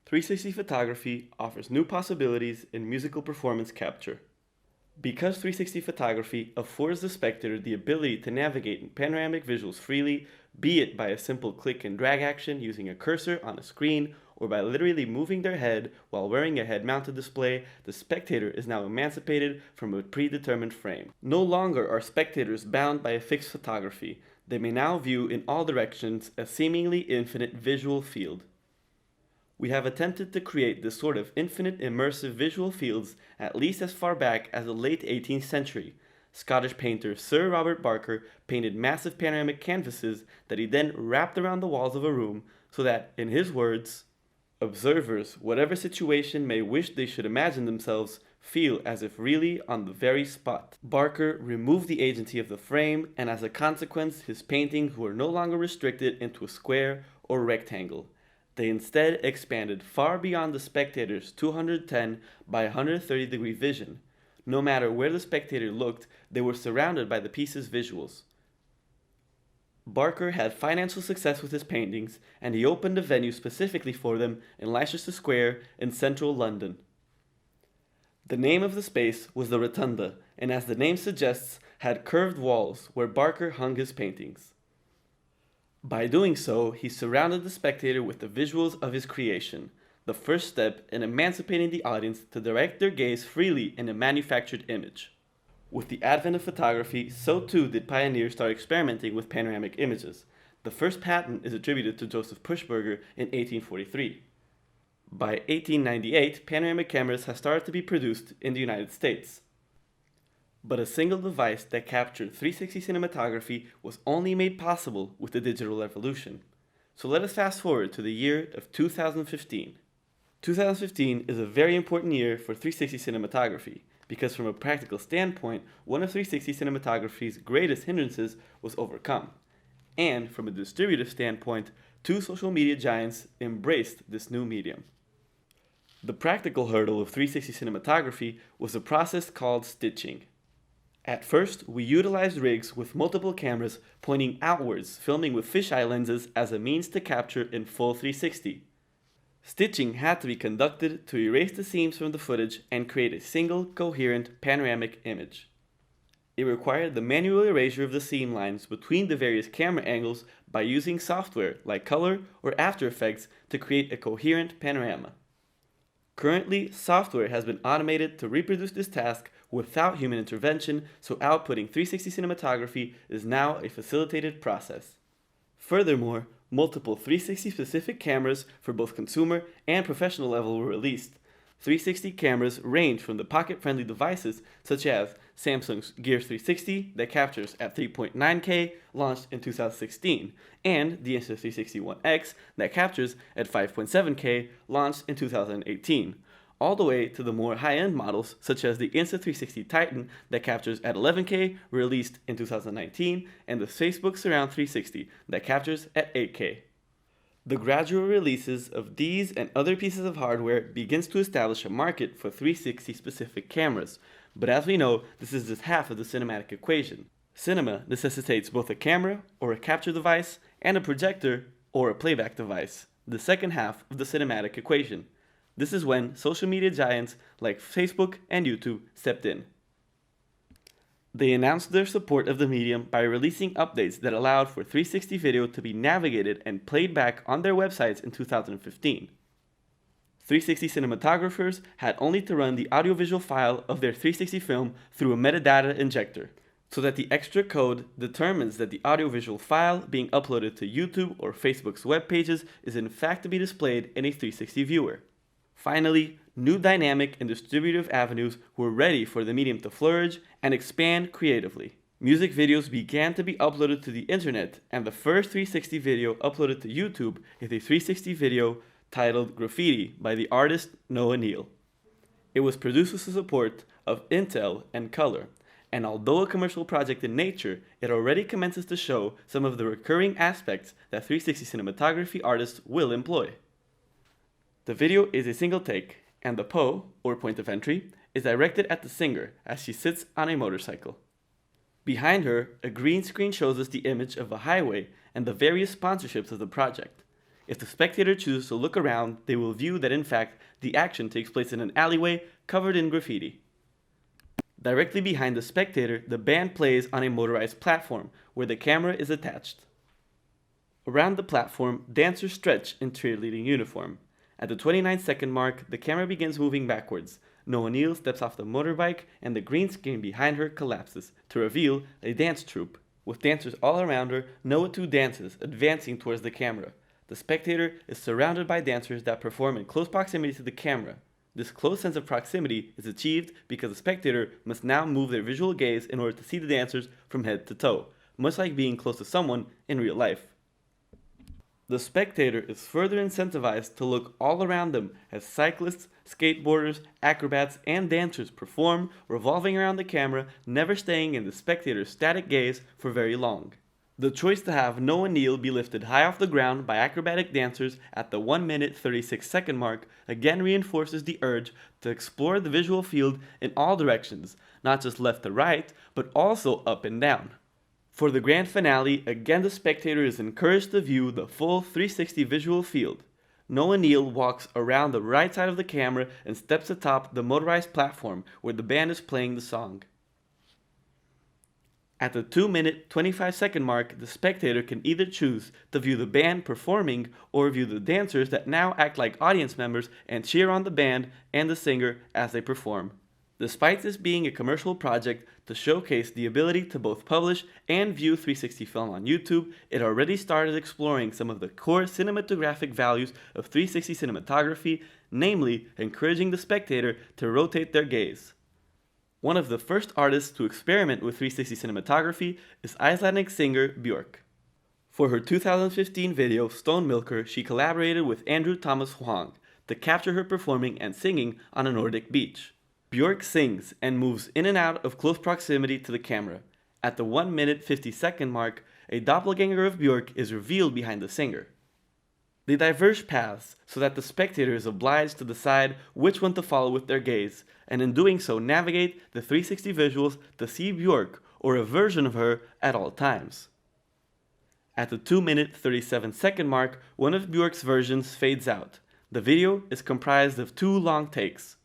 360 photography offers new possibilities in musical performance capture. Because 360 photography affords the spectator the ability to navigate in panoramic visuals freely, be it by a simple click and drag action using a cursor on a screen or by literally moving their head while wearing a head-mounted display, the spectator is now emancipated from a predetermined frame. No longer are spectators bound by a fixed photography. They may now view in all directions a seemingly infinite visual field. We have attempted to create this sort of infinite immersive visual fields at least as far back as the late 18th century. Scottish painter Sir Robert Barker painted massive panoramic canvases that he then wrapped around the walls of a room so that, in his words, observers, whatever situation may wish they should imagine themselves, feel as if really on the very spot. Barker removed the agency of the frame, and as a consequence, his paintings were no longer restricted into a square or rectangle. They instead expanded far beyond the spectator's 210 by 130 degree vision. No matter where the spectator looked, they were surrounded by the piece's visuals. Barker had financial success with his paintings, and he opened a venue specifically for them in Leicester Square in central London. The name of the space was the Rotunda, and as the name suggests, had curved walls where Barker hung his paintings. By doing so, he surrounded the spectator with the visuals of his creation, the first step in emancipating the audience to direct their gaze freely in a manufactured image. With the advent of photography, so too did pioneers start experimenting with panoramic images. The first patent is attributed to Joseph Pushberger in 1843. By 1898, panoramic cameras had started to be produced in the United States. But a single device that captured 360 cinematography was only made possible with the digital revolution. So let us fast forward to the year of 2015. 2015 is a very important year for 360 cinematography because from a practical standpoint, one of 360 cinematography's greatest hindrances was overcome. And from a distributive standpoint, two social media giants embraced this new medium. The practical hurdle of 360 cinematography was a process called stitching. At first, we utilized rigs with multiple cameras pointing outwards, filming with fisheye lenses as a means to capture in full 360. Stitching had to be conducted to erase the seams from the footage and create a single, coherent, panoramic image. It required the manual erasure of the seam lines between the various camera angles by using software like Color or After Effects to create a coherent panorama. Currently, software has been automated to reproduce this task without human intervention, so outputting 360 cinematography is now a facilitated process. Furthermore, multiple 360 specific cameras for both consumer and professional level were released. 360 cameras range from the pocket-friendly devices such as Samsung's Gear 360 that captures at 3.9K, launched in 2016, and the Insta360 One X that captures at 5.7K, launched in 2018, all the way to the more high-end models such as the Insta360 Titan that captures at 11K, released in 2019, and the Facebook Surround 360 that captures at 8K. The gradual releases of these and other pieces of hardware begins to establish a market for 360 specific cameras, but as we know, this is just half of the cinematic equation. Cinema necessitates both a camera or a capture device and a projector or a playback device, the second half of the cinematic equation. This is when social media giants like Facebook and YouTube stepped in. They announced their support of the medium by releasing updates that allowed for 360 video to be navigated and played back on their websites in 2015. 360 cinematographers had only to run the audiovisual file of their 360 film through a metadata injector, so that the extra code determines that the audiovisual file being uploaded to YouTube or Facebook's web pages is in fact to be displayed in a 360 viewer. Finally, new dynamic and distributive avenues were ready for the medium to flourish and expand creatively. Music videos began to be uploaded to the internet, and the first 360 video uploaded to YouTube is a 360 video titled Graffiti by the artist Noah Neal. It was produced with the support of Intel and Color, and although a commercial project in nature, it already commences to show some of the recurring aspects that 360 cinematography artists will employ. The video is a single take, and the PO, or point of entry, is directed at the singer as she sits on a motorcycle. Behind her, a green screen shows us the image of a highway and the various sponsorships of the project. If the spectator chooses to look around, they will view that in fact the action takes place in an alleyway covered in graffiti. Directly behind the spectator, the band plays on a motorized platform where the camera is attached. Around the platform, dancers stretch in cheerleading uniform. At the 29-second mark, the camera begins moving backwards. Noah Neal steps off the motorbike and the green screen behind her collapses to reveal a dance troupe. With dancers all around her, Noah too dances, advancing towards the camera. The spectator is surrounded by dancers that perform in close proximity to the camera. This close sense of proximity is achieved because the spectator must now move their visual gaze in order to see the dancers from head to toe, much like being close to someone in real life. The spectator is further incentivized to look all around them as cyclists, skateboarders, acrobats, and dancers perform, revolving around the camera, never staying in the spectator's static gaze for very long. The choice to have Noah Neal be lifted high off the ground by acrobatic dancers at the 1 minute 36-second mark again reinforces the urge to explore the visual field in all directions, not just left to right, but also up and down. For the grand finale, again the spectator is encouraged to view the full 360 visual field. Noah Neal walks around the right side of the camera and steps atop the motorized platform where the band is playing the song. At the 2 minute 25-second mark, the spectator can either choose to view the band performing or view the dancers that now act like audience members and cheer on the band and the singer as they perform. Despite this being a commercial project to showcase the ability to both publish and view 360 film on YouTube, it already started exploring some of the core cinematographic values of 360 cinematography, namely encouraging the spectator to rotate their gaze. One of the first artists to experiment with 360 cinematography is Icelandic singer Björk. For her 2015 video Stone Milker, she collaborated with Andrew Thomas Hwang to capture her performing and singing on a Nordic beach. Björk sings and moves in and out of close proximity to the camera. At the 1 minute 50-second mark, a doppelganger of Björk is revealed behind the singer. They diverge paths so that the spectator is obliged to decide which one to follow with their gaze, and in doing so navigate the 360 visuals to see Björk or a version of her at all times. At the 2 minute 37-second mark, one of Björk's versions fades out. The video is comprised of 2 long takes.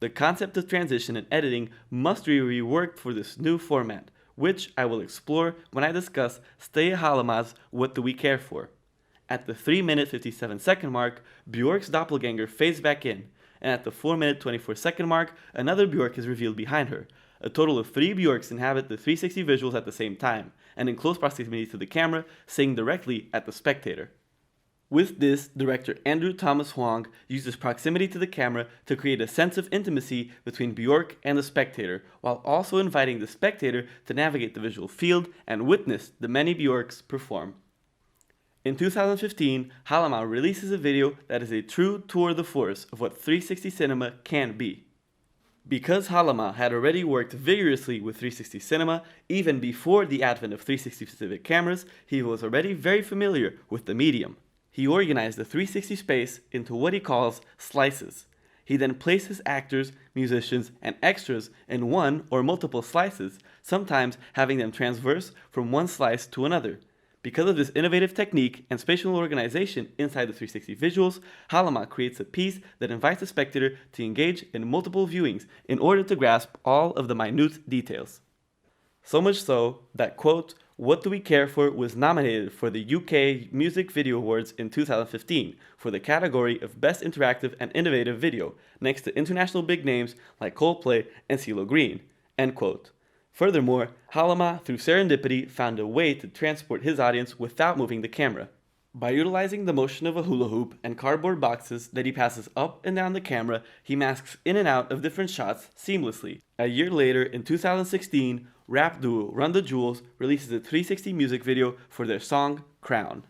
The concept of transition and editing must be reworked for this new format, which I will explore when I discuss Steya Halema's What Do We Care For? At the 3 minute 57-second mark, Björk's doppelganger fades back in, and at the 4 minute 24-second mark, another Björk is revealed behind her. A total of 3 Björks inhabit the 360 visuals at the same time, and in close proximity to the camera, sing directly at the spectator. With this, director Andrew Thomas Hwang uses proximity to the camera to create a sense of intimacy between Björk and the spectator, while also inviting the spectator to navigate the visual field and witness the many Björks perform. In 2015, Halema releases a video that is a true tour de force of what 360 cinema can be. Because Halema had already worked vigorously with 360 cinema, even before the advent of 360 specific cameras, he was already very familiar with the medium. He organized the 360 space into what he calls slices. He then places actors, musicians, and extras in one or multiple slices, sometimes having them transverse from one slice to another. Because of this innovative technique and spatial organization inside the 360 visuals, Halema creates a piece that invites the spectator to engage in multiple viewings in order to grasp all of the minute details. So much so that, quote, What Do We Care For was nominated for the UK Music Video Awards in 2015 for the category of Best Interactive and Innovative Video, next to international big names like Coldplay and CeeLo Green, end quote. Furthermore, Halema, through serendipity, found a way to transport his audience without moving the camera. By utilizing the motion of a hula hoop and cardboard boxes that he passes up and down the camera, he masks in and out of different shots seamlessly. A year later, in 2016, rap duo Run the Jewels releases a 360 music video for their song Crown.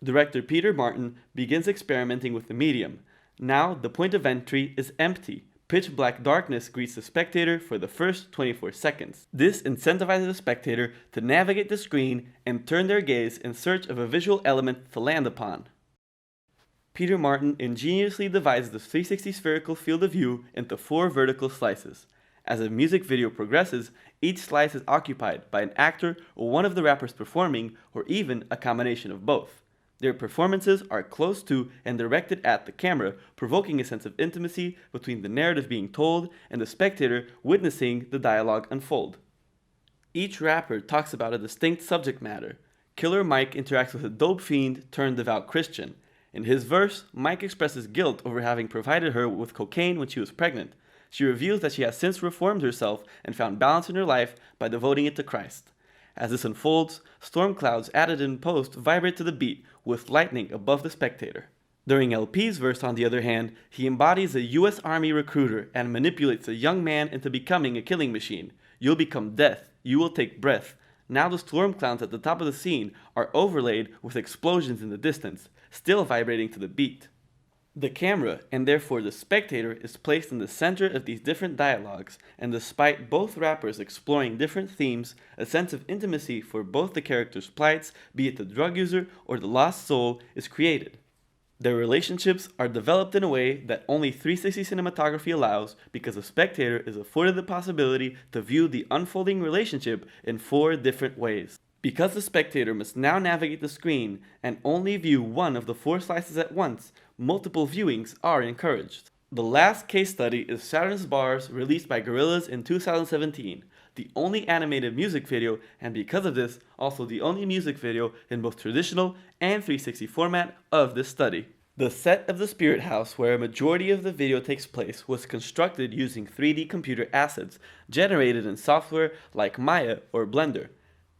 Director Peter Martin begins experimenting with the medium. Now the point of entry is empty. Pitch black darkness greets the spectator for the first 24 seconds. This incentivizes the spectator to navigate the screen and turn their gaze in search of a visual element to land upon. Peter Martin ingeniously divides the 360 spherical field of view into 4 vertical slices. As a music video progresses, each slice is occupied by an actor or one of the rappers performing, or even a combination of both. Their performances are close to and directed at the camera, provoking a sense of intimacy between the narrative being told and the spectator witnessing the dialogue unfold. Each rapper talks about a distinct subject matter. Killer Mike interacts with a dope fiend turned devout Christian. In his verse, Mike expresses guilt over having provided her with cocaine when she was pregnant. She reveals that she has since reformed herself and found balance in her life by devoting it to Christ. As this unfolds, storm clouds added in post vibrate to the beat, with lightning above the spectator. During LP's verse, on the other hand, he embodies a US Army recruiter and manipulates a young man into becoming a killing machine. You'll become death, you will take breath. Now the storm clouds at the top of the scene are overlaid with explosions in the distance, still vibrating to the beat. The camera, and therefore the spectator, is placed in the center of these different dialogues, and despite both rappers exploring different themes, a sense of intimacy for both the characters' plights, be it the drug user or the lost soul, is created. Their relationships are developed in a way that only 360 cinematography allows, because the spectator is afforded the possibility to view the unfolding relationship in 4 different ways. Because the spectator must now navigate the screen and only view one of the 4 slices at once, multiple viewings are encouraged. The last case study is Saturn's Bars, released by Gorillaz in 2017, the only animated music video, and because of this, also the only music video in both traditional and 360 format of this study. The set of the Spirit House, where a majority of the video takes place, was constructed using 3D computer assets generated in software like Maya or Blender.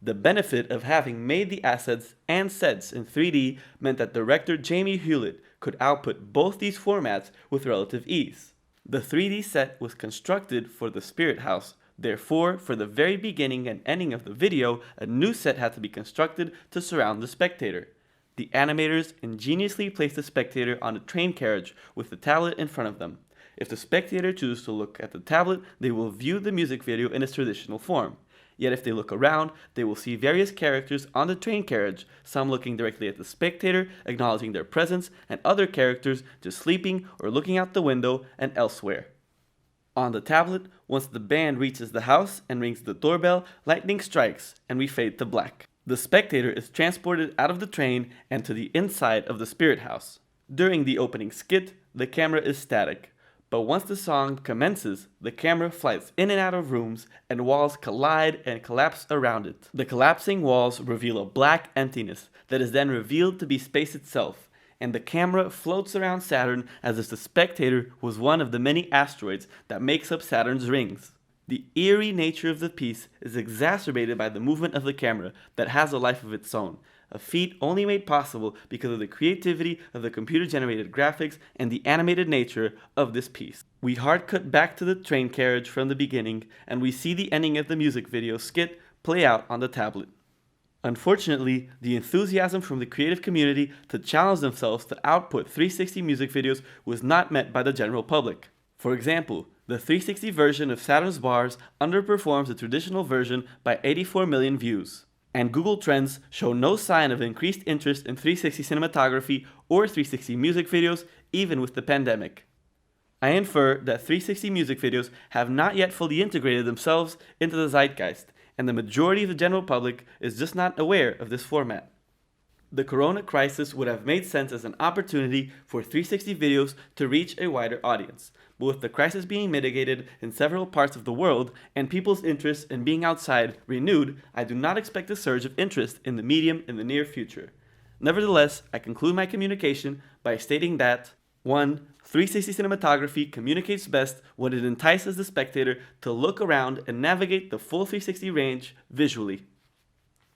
The benefit of having made the assets and sets in 3D meant that director Jamie Hewlett could output both these formats with relative ease. The 3D set was constructed for the Spirit House. Therefore, for the very beginning and ending of the video, a new set had to be constructed to surround the spectator. The animators ingeniously placed the spectator on a train carriage with the tablet in front of them. If the spectator chooses to look at the tablet, they will view the music video in its traditional form. Yet if they look around, they will see various characters on the train carriage, some looking directly at the spectator, acknowledging their presence, and other characters just sleeping or looking out the window and elsewhere. On the tablet, once the band reaches the house and rings the doorbell, lightning strikes and we fade to black. The spectator is transported out of the train and to the inside of the Spirit House. During the opening skit, the camera is static. But once the song commences, the camera flies in and out of rooms and walls collide and collapse around it. The collapsing walls reveal a black emptiness that is then revealed to be space itself, and the camera floats around Saturn as if the spectator was one of the many asteroids that makes up Saturn's rings. The eerie nature of the piece is exacerbated by the movement of the camera that has a life of its own, a feat only made possible because of the creativity of the computer-generated graphics and the animated nature of this piece. We hard cut back to the train carriage from the beginning, and we see the ending of the music video skit play out on the tablet. Unfortunately, the enthusiasm from the creative community to challenge themselves to output 360 music videos was not met by the general public. For example, the 360 version of Saturn's Bars underperforms the traditional version by 84 million views. And Google Trends show no sign of increased interest in 360 cinematography or 360 music videos, even with the pandemic. I infer that 360 music videos have not yet fully integrated themselves into the zeitgeist, and the majority of the general public is just not aware of this format. The corona crisis would have made sense as an opportunity for 360 videos to reach a wider audience, but with the crisis being mitigated in several parts of the world and people's interest in being outside renewed, I do not expect a surge of interest in the medium in the near future. Nevertheless, I conclude my communication by stating that 1. 360 cinematography communicates best when it entices the spectator to look around and navigate the full 360 range visually.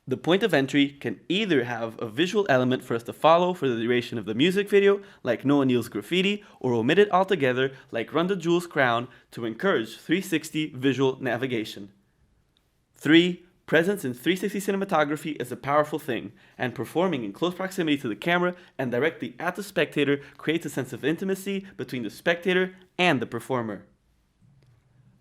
The point of entry can either have a visual element for us to follow for the duration of the music video, like Noah Neal's graffiti, or omit it altogether, like Run the Jewel's Crown, to encourage 360 visual navigation. 3. Presence in 360 cinematography is a powerful thing, and performing in close proximity to the camera and directly at the spectator creates a sense of intimacy between the spectator and the performer.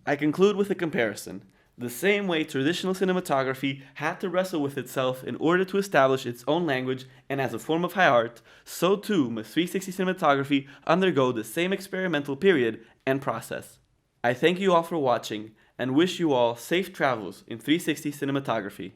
I conclude with a comparison. The same way traditional cinematography had to wrestle with itself in order to establish its own language and as a form of high art, so too must 360 cinematography undergo the same experimental period and process. I thank you all for watching and wish you all safe travels in 360 cinematography.